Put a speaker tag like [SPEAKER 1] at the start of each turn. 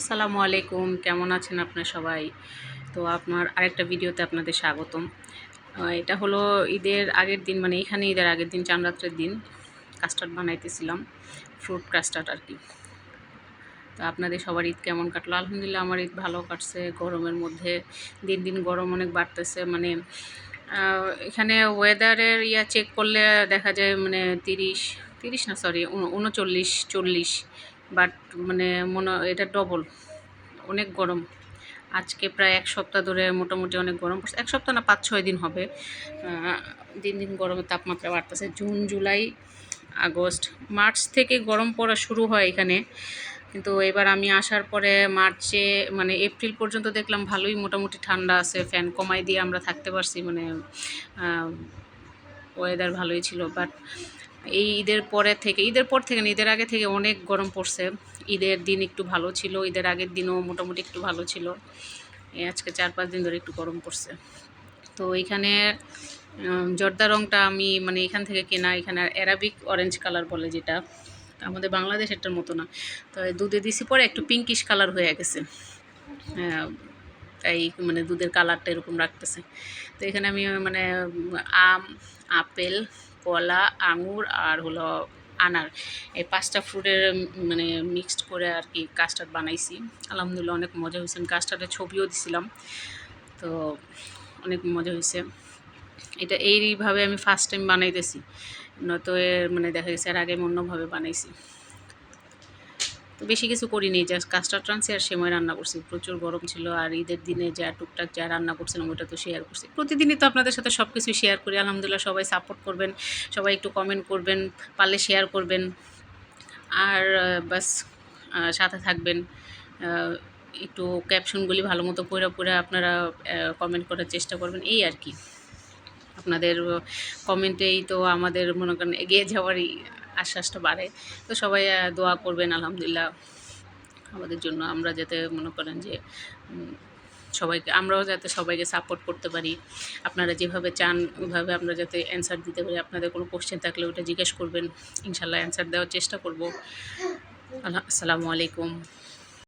[SPEAKER 1] আসসালামু আলাইকুম, কেমন আছেন আপনার সবাই? তো আপনার আরেকটা ভিডিওতে আপনাদের স্বাগতম। এটা হলো ঈদের আগের দিন, মানে এখানে ঈদের আগের দিন, চাঁদ রাত্রের দিন কাস্টার্ড বানাইতেছিলাম, ফ্রুট কাস্টার্ড আর কি। তো আপনাদের সবার ঈদ কেমন কাটলো? আলহামদুলিল্লাহ আমার ঈদ ভালো কাটছে। গরমের মধ্যে দিন দিন গরম অনেক বাড়তেছে, মানে এখানে ওয়েদারের চেক করলে দেখা যায় মানে ৩০ না, সরি ৩৯ ৪০, বাট মানে এটা ডবল, অনেক গরম। আজকে প্রায় ১ সপ্তাহ ধরে মোটামুটি অনেক গরম পড়ছে। ১ সপ্তাহ না, ৫-৬ দিন হবে। দিন দিন গরমের তাপমাত্রা বাড়তেছে। জুন, জুলাই, আগস্ট, মার্চ থেকে গরম পড়া শুরু হয় এখানে। কিন্তু এবার আমি আসার পরে মার্চে মানে এপ্রিল পর্যন্ত দেখলাম ভালোই মোটামুটি ঠান্ডা আছে। ফ্যান কমাই দিয়ে আমরা থাকতে পারছি, মানে ওয়েদার ভালোই ছিল। বাট এই ঈদের পর থেকে না, ঈদের আগে থেকে অনেক গরম পড়ছে। ঈদের দিন একটু ভালো ছিল, ঈদের আগের দিনও মোটামুটি একটু ভালো ছিল। আজকে ৪-৫ দিন ধরে একটু গরম পড়ছে। তো এইখানে জর্দা রঙটা আমি মানে এখান থেকে কেনা, এখানে অ্যারাবিক অরেঞ্জ কালার বলে, যেটা আমাদের বাংলাদেশেরটার মতো না। তো দুধে দিছি পরে একটু পিঙ্কিশ কালার হয়ে গেছে, তাই মানে দুধের কালারটা এরকম রাখতেছে। তো এখানে আমি মানে আম, আপেল, কলা, আঙুর আর হলো আনার, এই ৫টা ফ্রুটের মানে মিক্সড করে আর কি কাস্টার্ড বানাইছি। আলহামদুলিল্লাহ অনেক মজা হয়েছে। আমি কাস্টার্ডের ছবিও দিছিলাম, তো অনেক মজা হয়েছে। এটা এইভাবে আমি ফার্স্ট টাইম বানাইতেছি, নয়তো মানে দেখা গেছে এর আগে অন্যভাবে বানাইছি। তো বেশি কিছু করিনি, জাস্ট কাস্টার্ড রাঁধছি আর সেমাই রান্না করছি। প্রচুর গরম ছিল, আর ঈদের দিনে যা টুকটাক যা রান্না করছিলাম ওটা তো শেয়ার করছি। প্রতিদিনই তো আপনাদের সাথে সব কিছুই শেয়ার করি। আলহামদুলিল্লাহ সবাই সাপোর্ট করবেন, সবাই একটু কমেন্ট করবেন, পারলে শেয়ার করবেন, আর বাস সাথে থাকবেন। একটু ক্যাপশনগুলি ভালো মতো পড়ে আপনারা কমেন্ট করার চেষ্টা করবেন, এই আর কি। আপনাদের কমেন্টেই তো আমাদের মনে করেন এগিয়ে যাওয়ারই আশ্বাসটা বাড়ে। তো সবাই দোয়া করবেন আলহামদুলিল্লাহ আমাদের জন্য, আমরা যাতে মনে করেন যে আমরাও যাতে সবাইকে সাপোর্ট করতে পারি। আপনারা যেভাবে চান ওইভাবে আমরা যাতে অ্যান্সার দিতে পারি। আপনাদের কোনো কোশ্চেন থাকলে ওটা জিজ্ঞেস করবেন, ইনশাল্লাহ অ্যান্সার দেওয়ার চেষ্টা করব। আসসালামু আলাইকুম।